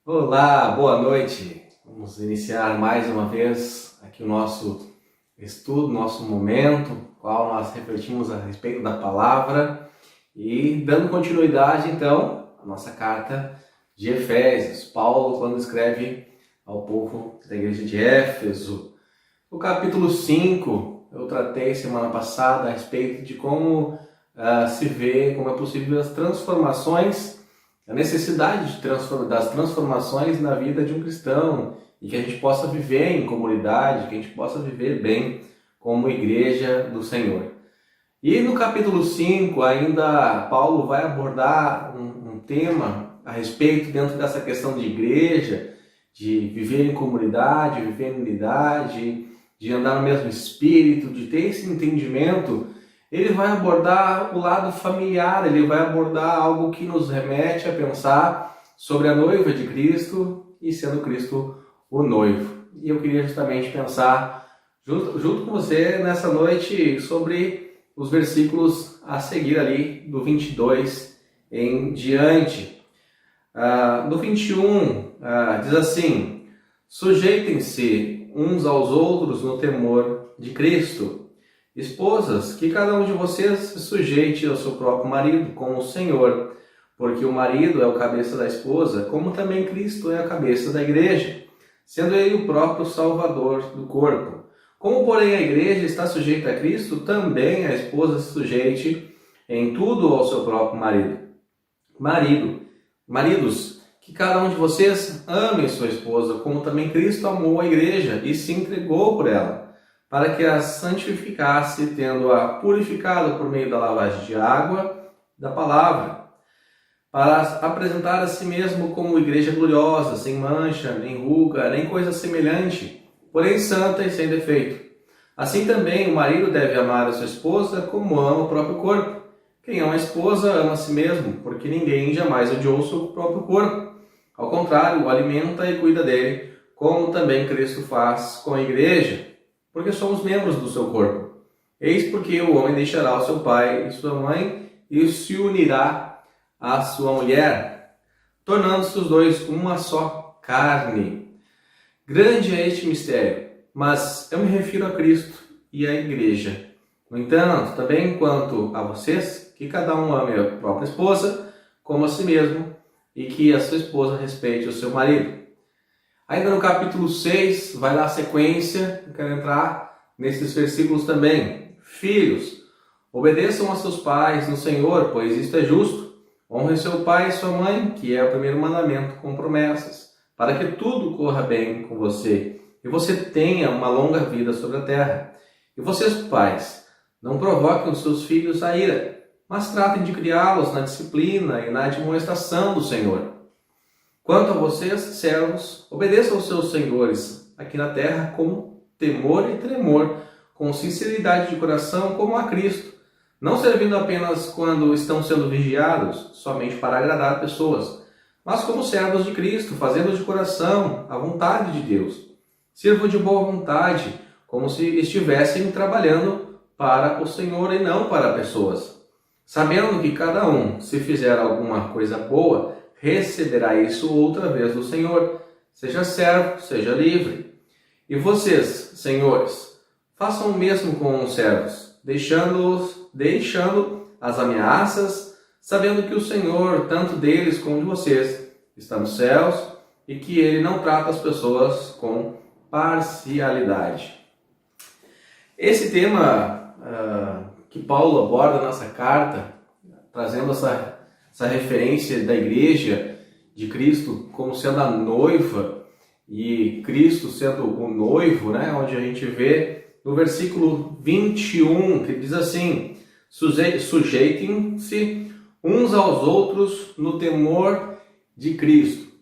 Olá, boa noite. Vamos iniciar mais uma vez aqui o nosso estudo, nosso momento, qual nós refletimos a respeito da palavra e dando continuidade então à nossa carta de Efésios. Paulo, quando escreve ao povo da igreja de Éfeso, no capítulo 5, eu tratei semana passada a respeito de como se vê, como é possível as transformações, a necessidade das transformações na vida de um cristão e que a gente possa viver em comunidade, que a gente possa viver bem como igreja do Senhor. E no capítulo 5 ainda Paulo vai abordar um tema a respeito dentro dessa questão de igreja, de viver em comunidade, viver em unidade, de andar no mesmo espírito, de ter esse entendimento. Ele vai abordar o lado familiar, ele vai abordar algo que nos remete a pensar sobre a noiva de Cristo e sendo Cristo o noivo. E eu queria justamente pensar junto com você nessa noite sobre os versículos a seguir ali do 22 em diante. No 21 diz assim: sujeitem-se uns aos outros no temor de Cristo. Esposas, que cada um de vocês se sujeite ao seu próprio marido, como o Senhor, porque o marido é o cabeça da esposa, como também Cristo é a cabeça da igreja, sendo ele o próprio Salvador do corpo. Como, porém, a igreja está sujeita a Cristo, também a esposa se sujeite em tudo ao seu próprio marido. Maridos, que cada um de vocês ame sua esposa, como também Cristo amou a igreja e se entregou por ela, para que a santificasse, tendo-a purificado por meio da lavagem de água da palavra, para apresentar a si mesmo como igreja gloriosa, sem mancha, nem ruga, nem coisa semelhante, porém santa e sem defeito. Assim também o marido deve amar a sua esposa como ama o próprio corpo. Quem ama a esposa ama a si mesmo, porque ninguém jamais odiou o seu próprio corpo. Ao contrário, o alimenta e cuida dele, como também Cristo faz com a igreja, porque somos membros do seu corpo. Eis porque o homem deixará o seu pai e sua mãe e se unirá à sua mulher, tornando-se os dois uma só carne. Grande é este mistério, mas eu me refiro a Cristo e à igreja. No entanto, também quanto a vocês, que cada um ame a própria esposa como a si mesmo, e que a sua esposa respeite o seu marido. Ainda no capítulo 6, vai dar sequência, eu quero entrar nesses versículos também. Filhos, obedeçam a seus pais no Senhor, pois isto é justo. Honre seu pai e sua mãe, que é o primeiro mandamento com promessas, para que tudo corra bem com você e você tenha uma longa vida sobre a terra. E vocês, pais, não provoquem os seus filhos a ira, mas tratem de criá-los na disciplina e na admoestação do Senhor. Quanto a vocês, servos, obedeçam aos seus senhores aqui na terra com temor e tremor, com sinceridade de coração como a Cristo, não servindo apenas quando estão sendo vigiados, somente para agradar pessoas, mas como servos de Cristo, fazendo de coração a vontade de Deus. Sirvam de boa vontade, como se estivessem trabalhando para o Senhor e não para pessoas, sabendo que cada um, se fizer alguma coisa boa, receberá isso outra vez do Senhor, seja servo, seja livre. E vocês, senhores, façam o mesmo com os servos, deixando as ameaças, sabendo que o Senhor, tanto deles como de vocês, está nos céus e que Ele não trata as pessoas com parcialidade. Esse tema que Paulo aborda nessa carta, trazendo essa referência da igreja de Cristo como sendo a noiva e Cristo sendo o noivo, né? Onde a gente vê no versículo 21, que diz assim: sujeitem-se uns aos outros no temor de Cristo.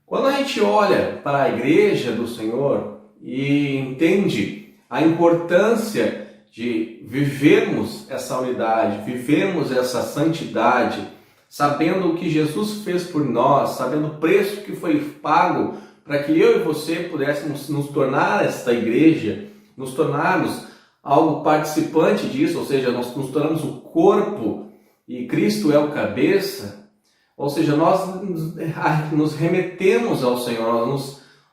Quando a gente olha para a igreja do Senhor e entende a importância de vivermos essa unidade, vivermos essa santidade, sabendo o que Jesus fez por nós, sabendo o preço que foi pago para que eu e você pudéssemos nos tornar esta igreja, nos tornarmos algo participante disso, ou seja, nós nos tornamos o corpo e Cristo é o cabeça. Ou seja, nós nos remetemos ao Senhor,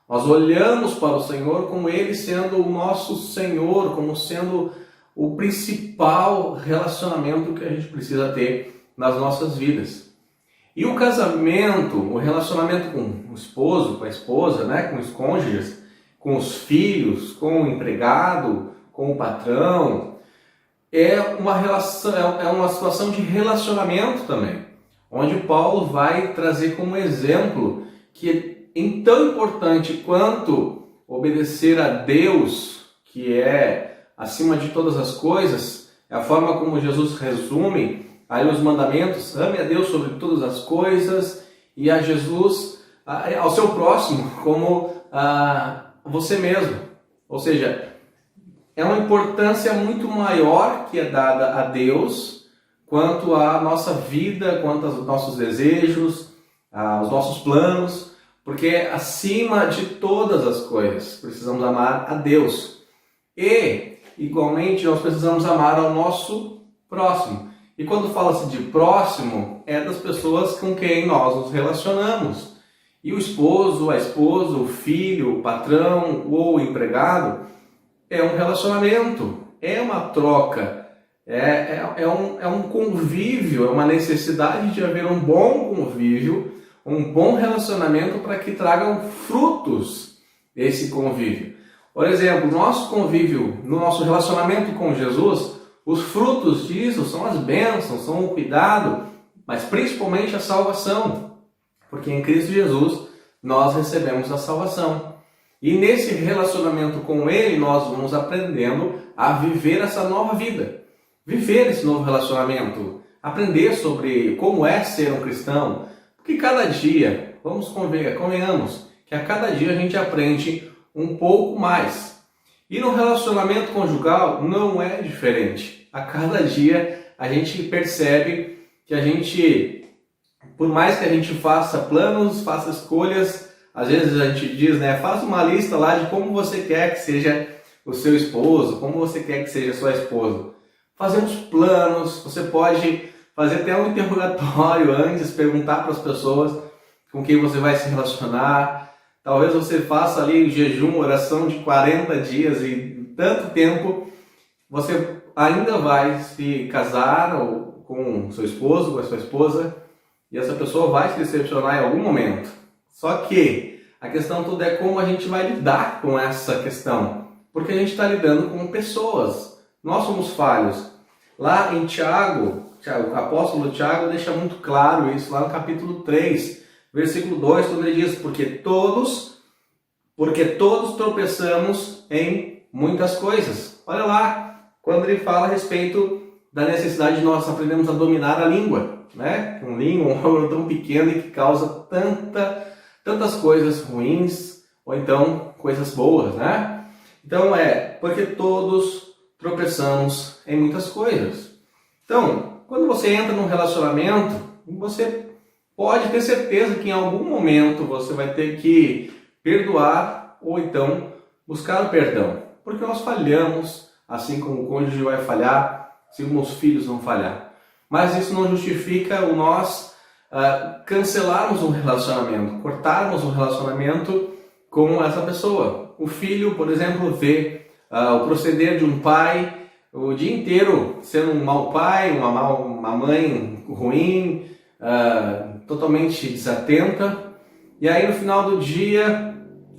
nós olhamos para o Senhor como Ele sendo o nosso Senhor, como sendo o principal relacionamento que a gente precisa ter nas nossas vidas. E o casamento, o relacionamento com o esposo, com a esposa, né, com os cônjuges, com os filhos, com o empregado, com o patrão, é uma situação de relacionamento também, onde Paulo vai trazer como exemplo que é tão importante quanto obedecer a Deus, que é acima de todas as coisas, é a forma como Jesus resume aí os mandamentos: ame a Deus sobre todas as coisas e a Jesus, ao seu próximo, como você mesmo. Ou seja, é uma importância muito maior que é dada a Deus quanto à nossa vida, quanto aos nossos desejos, aos nossos planos, porque acima de todas as coisas precisamos amar a Deus e, igualmente, nós precisamos amar ao nosso próximo. E quando fala-se de próximo, é das pessoas com quem nós nos relacionamos. E o esposo, a esposa, o filho, o patrão ou o empregado é um relacionamento, é uma troca, é um convívio, é uma necessidade de haver um bom convívio, um bom relacionamento para que tragam frutos esse convívio. Por exemplo, nosso convívio, no nosso relacionamento com Jesus, os frutos disso são as bênçãos, são o cuidado, mas principalmente a salvação, porque em Cristo Jesus nós recebemos a salvação. E nesse relacionamento com Ele nós vamos aprendendo a viver essa nova vida, viver esse novo relacionamento, aprender sobre como é ser um cristão, porque cada dia, convenhamos, que a cada dia a gente aprende um pouco mais. E no relacionamento conjugal não é diferente. A cada dia a gente percebe que a gente, por mais que a gente faça planos, faça escolhas, às vezes a gente diz, né, faça uma lista lá de como você quer que seja o seu esposo, como você quer que seja a sua esposa. Fazemos planos, você pode fazer até um interrogatório antes, perguntar para as pessoas com quem você vai se relacionar. Talvez você faça ali jejum, oração de 40 dias e tanto tempo, você ainda vai se casar ou com seu esposo, com a sua esposa, e essa pessoa vai se decepcionar em algum momento. Só que a questão toda é como a gente vai lidar com essa questão, porque a gente está lidando com pessoas, nós somos falhos. Lá em Tiago, o apóstolo Tiago deixa muito claro isso, lá no capítulo 3, versículo 2, quando ele diz: porque todos tropeçamos em muitas coisas. Olha lá, quando ele fala a respeito da necessidade de nós aprendermos a dominar a língua, né? Um língua, um órgão tão pequeno e que causa tantas coisas ruins, ou então coisas boas, né? Então porque todos tropeçamos em muitas coisas. Então, quando você entra num relacionamento, você pode ter certeza que em algum momento você vai ter que perdoar ou então buscar o perdão, porque nós falhamos, assim como o cônjuge vai falhar, assim como os filhos vão falhar. Mas isso não justifica o nós cancelarmos um relacionamento, cortarmos um relacionamento com essa pessoa. O filho, por exemplo, vê o proceder de um pai o dia inteiro sendo um mau pai, uma mãe ruim, totalmente desatenta, e aí no final do dia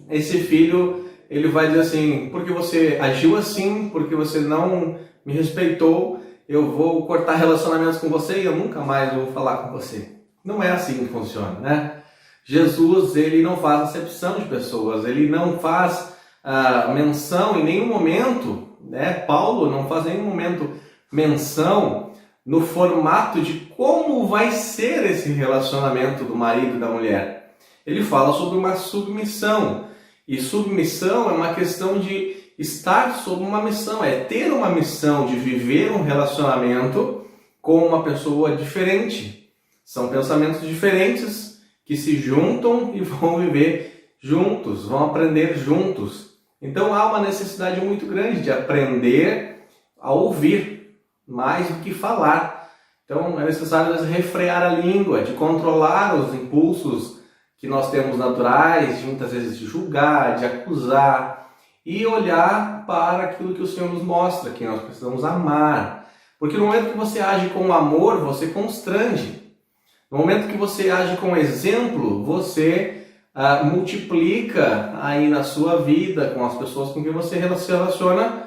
esse filho ele vai dizer assim: porque você agiu assim, porque você não me respeitou, eu vou cortar relacionamentos com você e eu nunca mais vou falar com você. Não é assim que funciona, né? Jesus, ele não faz acepção de pessoas, ele não faz menção em nenhum momento, né? Paulo não faz em nenhum momento menção no formato de como vai ser esse relacionamento do marido e da mulher. Ele fala sobre uma submissão. E submissão é uma questão de estar sob uma missão, é ter uma missão de viver um relacionamento com uma pessoa diferente. São pensamentos diferentes que se juntam e vão viver juntos, vão aprender juntos. Então há uma necessidade muito grande de aprender a ouvir mais do que falar. Então é necessário às vezes, refrear a língua, de controlar os impulsos que nós temos naturais, de muitas vezes de julgar, de acusar, e olhar para aquilo que o Senhor nos mostra, que nós precisamos amar. Porque no momento que você age com amor, você constrange. No momento que você age com exemplo, você multiplica aí na sua vida, com as pessoas com quem você se relaciona,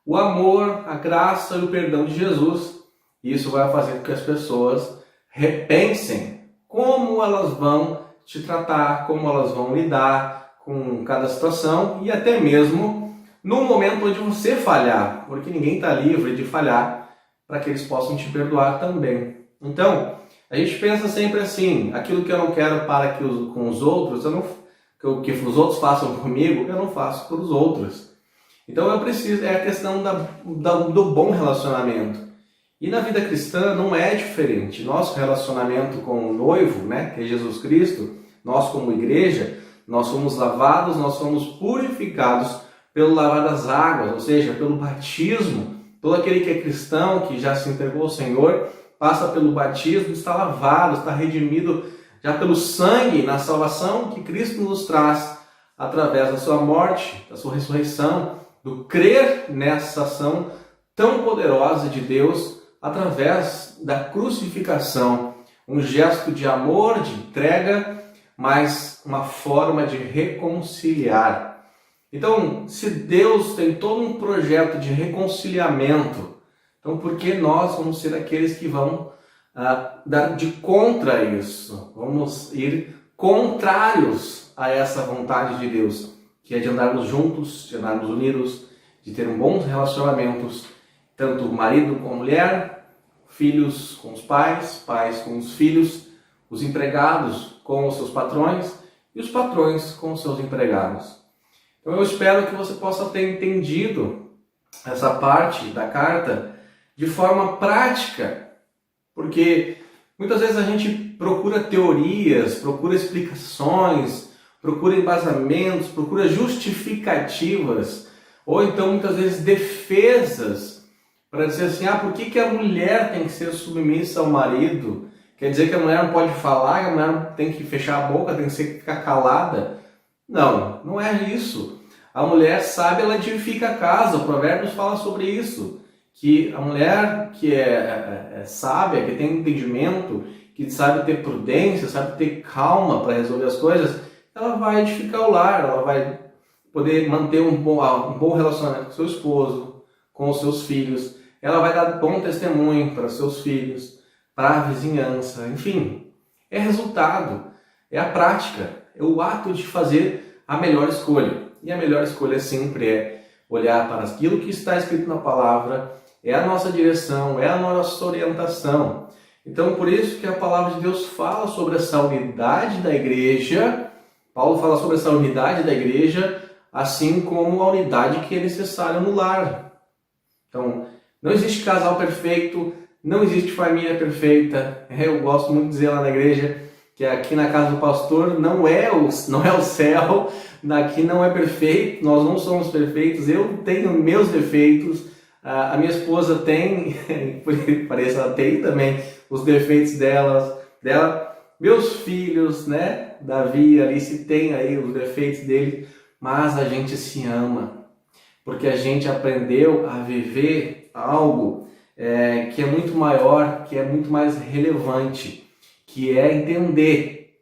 o amor, a graça e o perdão de Jesus. E isso vai fazer com que as pessoas repensem como elas vão te tratar, como elas vão lidar com cada situação e até mesmo no momento onde você falhar, porque ninguém está livre de falhar, para que eles possam te perdoar também. Então, a gente pensa sempre assim, aquilo que eu não quero para que com os outros, que os outros façam comigo, eu não faço para os outros. Então eu preciso, é a questão do bom relacionamento. E na vida cristã não é diferente. Nosso relacionamento com o noivo, né, que é Jesus Cristo, nós como igreja, nós somos lavados, nós somos purificados pelo lavar das águas, ou seja, pelo batismo. Todo aquele que é cristão, que já se entregou ao Senhor, passa pelo batismo, está lavado, está redimido já pelo sangue, na salvação que Cristo nos traz através da sua morte, da sua ressurreição, do crer nessa ação tão poderosa de Deus através da crucificação. Um gesto de amor, de entrega, mas uma forma de reconciliar. Então, se Deus tem todo um projeto de reconciliamento, então por que nós vamos ser aqueles que vão dar de contra isso? Vamos ir contrários a essa vontade de Deus, que é de andarmos juntos, de andarmos unidos, de ter bons relacionamentos, tanto o marido com a mulher, filhos com os pais, pais com os filhos, os empregados com os seus patrões e os patrões com os seus empregados. Então eu espero que você possa ter entendido essa parte da carta de forma prática, porque muitas vezes a gente procura teorias, procura explicações, procura embasamentos, procura justificativas, ou então muitas vezes defesas para dizer assim, por que a mulher tem que ser submissa ao marido? Quer dizer que a mulher não pode falar, que a mulher tem que fechar a boca, tem que ficar calada? Não, não é isso. A mulher sábia, ela edifica a casa. O Provérbios fala sobre isso. Que a mulher que é sábia, que tem entendimento, que sabe ter prudência, sabe ter calma para resolver as coisas, ela vai edificar o lar, ela vai poder manter um bom relacionamento com seu esposo, com os seus filhos. Ela vai dar bom testemunho para seus filhos, para a vizinhança, enfim. É resultado, é a prática, é o ato de fazer a melhor escolha. E a melhor escolha sempre é olhar para aquilo que está escrito na palavra, é a nossa direção, é a nossa orientação. Então, por isso que a palavra de Deus fala sobre essa unidade da igreja. Paulo fala sobre essa unidade da igreja, assim como a unidade que é necessária no lar. Então, não existe casal perfeito, não existe família perfeita. Eu gosto muito de dizer lá na igreja que aqui na casa do pastor não é o céu, aqui não é perfeito, nós não somos perfeitos, eu tenho meus defeitos, a minha esposa tem, por que pareça, ela tem também os defeitos dela, meus filhos, né, Davi, Alice tem aí os defeitos dele, mas a gente se ama, porque a gente aprendeu a viver algo que é muito maior, que é muito mais relevante, que é entender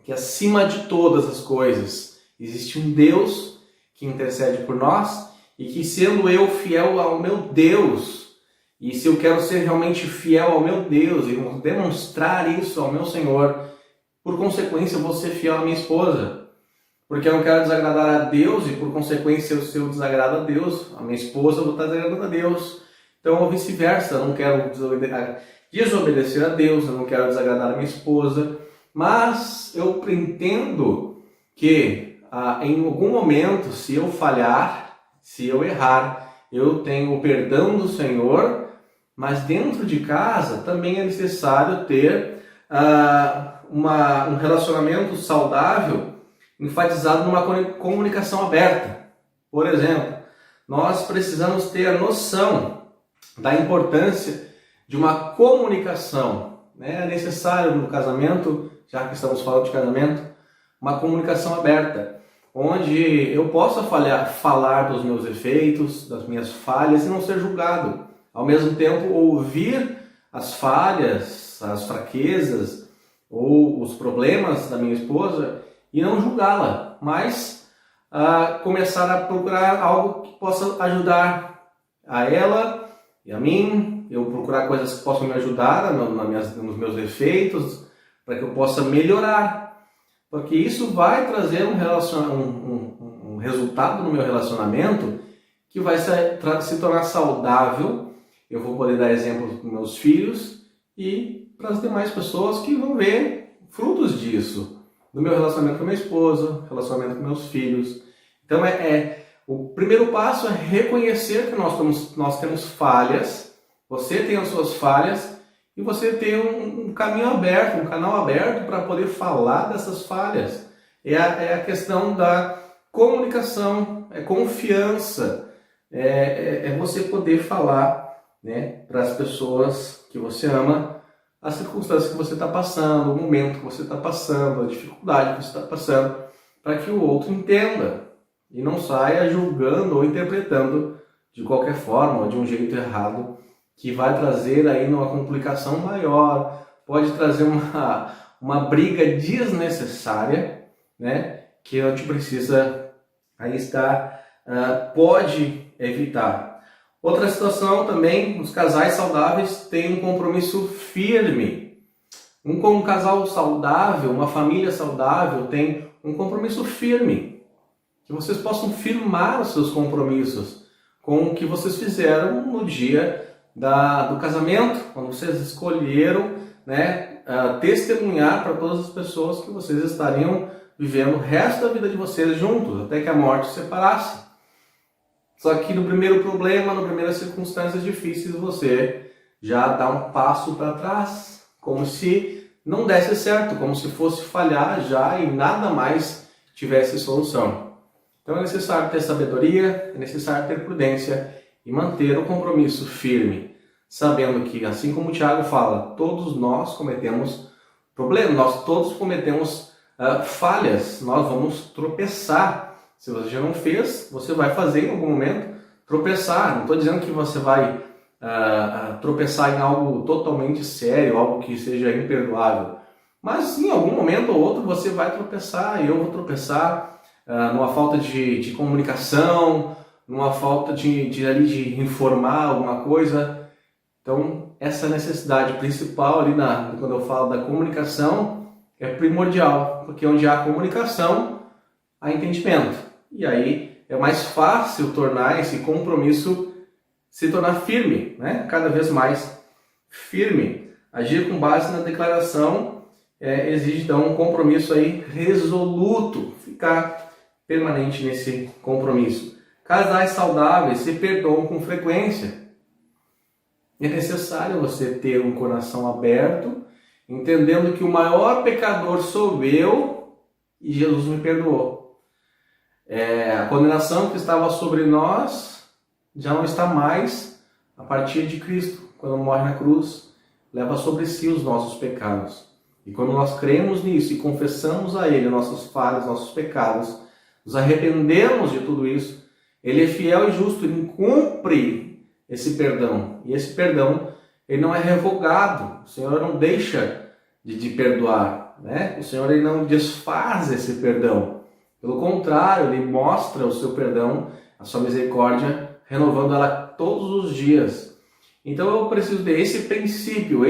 que acima de todas as coisas existe um Deus que intercede por nós e que, sendo eu fiel ao meu Deus, e se eu quero ser realmente fiel ao meu Deus e demonstrar isso ao meu Senhor, por consequência eu vou ser fiel à minha esposa, porque eu não quero desagradar a Deus e por consequência se eu desagrado a Deus, a minha esposa, eu vou estar desagradando a Deus. Então, ou vice-versa, eu não quero desobedecer a Deus, eu não quero desagradar a minha esposa, mas eu entendo que em algum momento, se eu falhar, se eu errar, eu tenho o perdão do Senhor, mas dentro de casa também é necessário ter um relacionamento saudável, enfatizado numa comunicação aberta. Por exemplo, nós precisamos ter a noção da importância de uma comunicação, né? É necessário no casamento, já que estamos falando de casamento, uma comunicação aberta, onde eu possa falar dos meus defeitos, das minhas falhas e não ser julgado. Ao mesmo tempo, ouvir as falhas, as fraquezas ou os problemas da minha esposa e não julgá-la, mas começar a procurar algo que possa ajudar a ela e a mim, eu procurar coisas que possam me ajudar nos meus defeitos, para que eu possa melhorar, porque isso vai trazer um resultado no meu relacionamento que vai se tornar saudável. Eu vou poder dar exemplos para meus filhos e para as demais pessoas que vão ver frutos disso, do meu relacionamento com a minha esposa, relacionamento com meus filhos. Então o primeiro passo é reconhecer que nós temos falhas, você tem as suas falhas e você tem um caminho aberto, um canal aberto para poder falar dessas falhas. É a questão da comunicação, é confiança, é você poder falar, né, para as pessoas que você ama, as circunstâncias que você está passando, o momento que você está passando, a dificuldade que você está passando, para que o outro entenda e não saia julgando ou interpretando de qualquer forma ou de um jeito errado, que vai trazer aí uma complicação maior, pode trazer uma briga desnecessária, né, que a gente precisa aí pode evitar. Outra situação também, os casais saudáveis têm um compromisso firme. Um casal saudável, uma família saudável tem um compromisso firme. Que vocês possam firmar os seus compromissos com o que vocês fizeram no dia do casamento, quando vocês escolheram, né, testemunhar para todas as pessoas que vocês estariam vivendo o resto da vida de vocês juntos, até que a morte os separasse. Só que no primeiro problema, nas primeiras circunstâncias difíceis, você já dá um passo para trás, como se não desse certo, como se fosse falhar já e nada mais tivesse solução. Então é necessário ter sabedoria, é necessário ter prudência e manter o compromisso firme, sabendo que, assim como o Tiago fala, todos nós cometemos problemas, nós todos cometemos falhas, nós vamos tropeçar. Se você já não fez, você vai fazer em algum momento tropeçar. Não estou dizendo que você vai tropeçar em algo totalmente sério, algo que seja imperdoável. Mas em algum momento ou outro você vai tropeçar, e eu vou tropeçar numa falta de comunicação, numa falta de informar alguma coisa. Então, essa necessidade principal ali quando eu falo da comunicação é primordial, porque onde há comunicação, há entendimento. E aí é mais fácil tornar esse compromisso se tornar firme, né? Cada vez mais firme. Agir com base na declaração exige então um compromisso aí resoluto, ficar permanente nesse compromisso. Casais saudáveis se perdoam com frequência. É necessário você ter um coração aberto, entendendo que o maior pecador sou eu e Jesus me perdoou. A condenação que estava sobre nós já não está mais a partir de Cristo. Quando morre na cruz, leva sobre si os nossos pecados. E quando nós cremos nisso e confessamos a Ele nossas falhas, nossos pecados, nos arrependemos de tudo isso, Ele é fiel e justo, Ele cumpre esse perdão. E esse perdão, ele não é revogado. O Senhor não deixa de perdoar, né? O Senhor, ele não desfaz esse perdão. Pelo contrário, Ele mostra o seu perdão, a sua misericórdia, renovando ela todos os dias. Então eu preciso ter esse princípio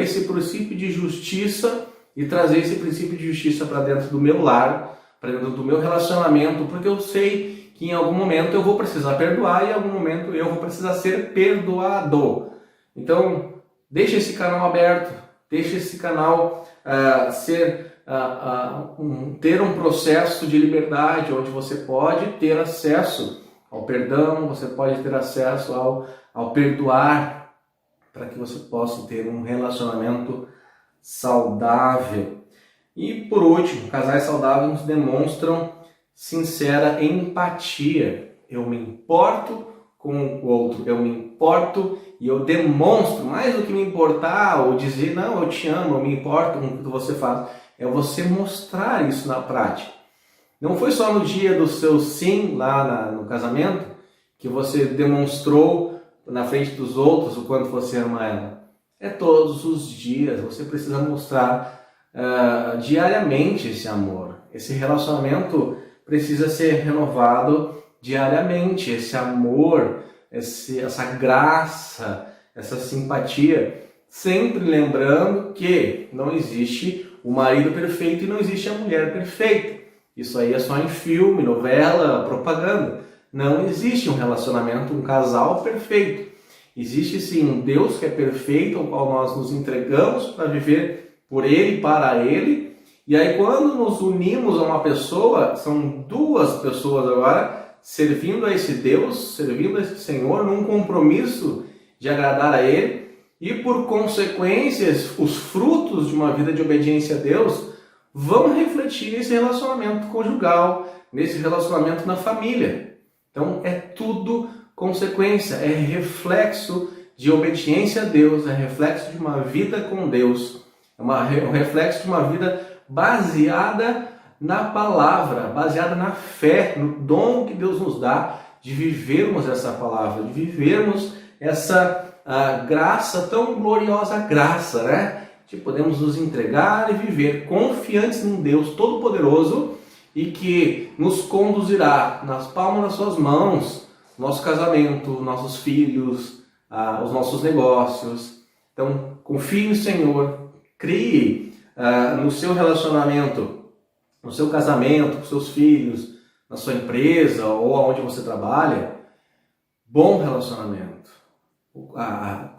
de justiça, e trazer esse princípio de justiça para dentro do meu lar, para dentro do meu relacionamento, porque eu sei que em algum momento eu vou precisar perdoar e em algum momento eu vou precisar ser perdoado. Então, deixe esse canal aberto, deixe esse canal ter um processo de liberdade, onde você pode ter acesso ao perdão, você pode ter acesso ao perdoar, para que você possa ter um relacionamento saudável. E por último, casais saudáveis demonstram sincera empatia. Eu me importo com o outro. Eu me importo e eu demonstro, mais do que me importar ou dizer, não, eu te amo, eu me importo com o que você faz, é você mostrar isso na prática. Não foi só no dia do seu sim lá no casamento que você demonstrou na frente dos outros o quanto você ama ela. É todos os dias, você precisa mostrar diariamente esse amor. Esse relacionamento precisa ser renovado diariamente, esse amor, essa graça, essa simpatia, sempre lembrando que não existe o marido perfeito e não existe a mulher perfeita. Isso aí é só em filme, novela, propaganda. Não existe um relacionamento, um casal perfeito. Existe sim um Deus que é perfeito, ao qual nós nos entregamos para viver por Ele, para Ele. E aí quando nos unimos a uma pessoa, são duas pessoas agora, servindo a esse Deus, servindo a esse Senhor, num compromisso de agradar a Ele. E por consequências, os frutos de uma vida de obediência a Deus vão refletir nesse relacionamento conjugal, nesse relacionamento na família. Então é tudo consequência, é reflexo de obediência a Deus, é reflexo de uma vida com Deus, é um reflexo de uma vida baseada na palavra, baseada na fé, no dom que Deus nos dá de vivermos essa palavra, de vivermos essa graça, tão gloriosa graça, né? Que podemos nos entregar e viver confiantes num Deus Todo-Poderoso e que nos conduzirá nas palmas das suas mãos, nosso casamento, nossos filhos, os nossos negócios. Então, confie no Senhor, crie no seu relacionamento, no seu casamento, com seus filhos, na sua empresa ou aonde você trabalha, bom relacionamento.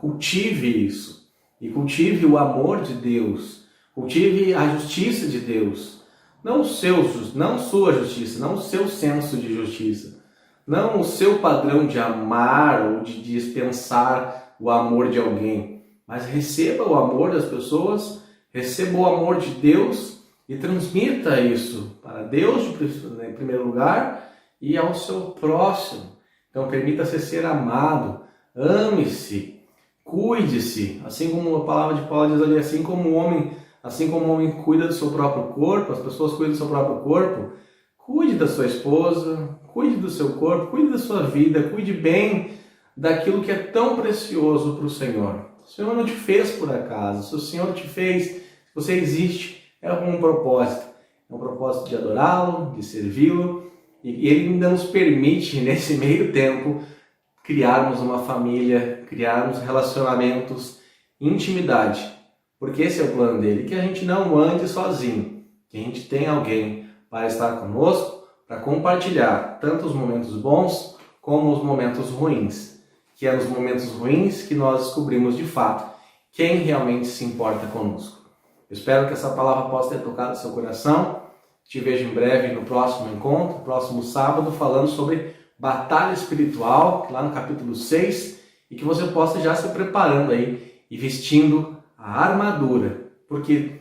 Cultive isso. E cultive o amor de Deus, cultive a justiça de Deus, não sua justiça, não o seu senso de justiça, não o seu padrão de amar ou de dispensar o amor de alguém, mas receba o amor das pessoas, receba o amor de Deus e transmita isso para Deus em primeiro lugar e ao seu próximo. Então permita-se ser amado, ame-se, cuide-se, assim como a palavra de Paulo diz ali, assim como o homem cuida do seu próprio corpo, as pessoas cuidam do seu próprio corpo, cuide da sua esposa, cuide do seu corpo, cuide da sua vida, cuide bem daquilo que é tão precioso para o Senhor. O Senhor não te fez por acaso, se o Senhor te fez, se você existe, é com um propósito de adorá-lo, de servi-lo, e Ele ainda nos permite, nesse meio tempo, criarmos uma família, criarmos relacionamentos, intimidade, porque esse é o plano dele, que a gente não ande sozinho, que a gente tenha alguém para estar conosco, para compartilhar tanto os momentos bons como os momentos ruins, que é nos momentos ruins que nós descobrimos de fato quem realmente se importa conosco. Eu espero que essa palavra possa ter tocado seu coração. Te vejo em breve no próximo encontro, próximo sábado, falando sobre batalha espiritual, lá no capítulo 6, e que você possa já se preparando aí e vestindo a armadura, porque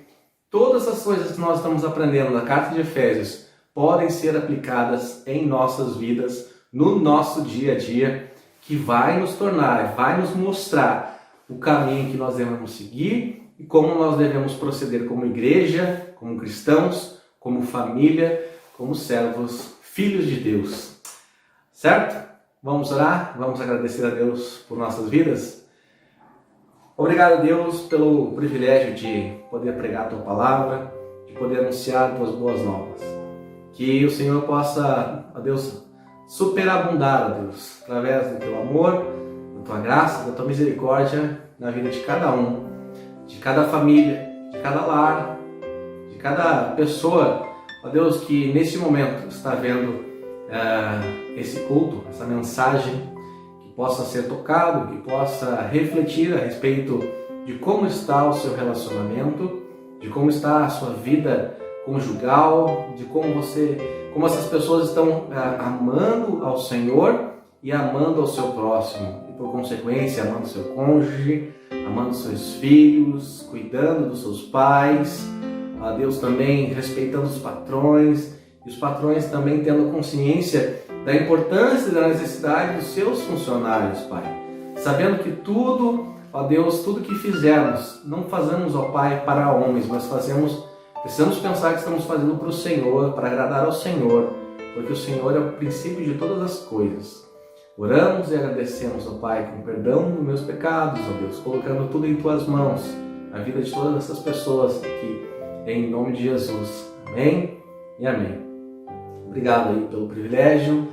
todas as coisas que nós estamos aprendendo na carta de Efésios podem ser aplicadas em nossas vidas, no nosso dia a dia, que vai nos tornar, vai nos mostrar o caminho que nós devemos seguir e como nós devemos proceder como igreja, como cristãos, como família, como servos, filhos de Deus. Certo? Vamos orar? Vamos agradecer a Deus por nossas vidas? Obrigado, Deus, pelo privilégio de poder pregar a Tua Palavra, de poder anunciar Tuas boas novas. Que o Senhor possa, ó Deus, superabundar, ó Deus, através do Teu amor, da Tua graça, da Tua misericórdia na vida de cada um, de cada família, de cada lar, de cada pessoa, ó Deus, que nesse momento está vendo esse culto, essa mensagem, que possa ser tocado, que possa refletir a respeito de como está o seu relacionamento, de como está a sua vida conjugal, de como essas pessoas estão amando ao Senhor e amando ao seu próximo, e por consequência amando seu cônjuge, amando seus filhos, cuidando dos seus pais, a Deus também respeitando os patrões, e os patrões também tendo consciência da importância e da necessidade dos seus funcionários, Pai. Sabendo que tudo, ó Deus, tudo que fizermos, não fazemos, ó Pai, para homens, mas precisamos pensar que estamos fazendo para o Senhor, para agradar ao Senhor, porque o Senhor é o princípio de todas as coisas. Oramos e agradecemos, ó Pai, com perdão dos meus pecados, ó Deus, colocando tudo em Tuas mãos, a vida de todas essas pessoas aqui, em nome de Jesus. Amém e amém. Obrigado aí pelo privilégio,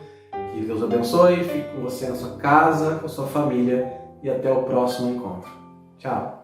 que Deus abençoe, fique com você na sua casa, com a sua família e até o próximo encontro. Tchau!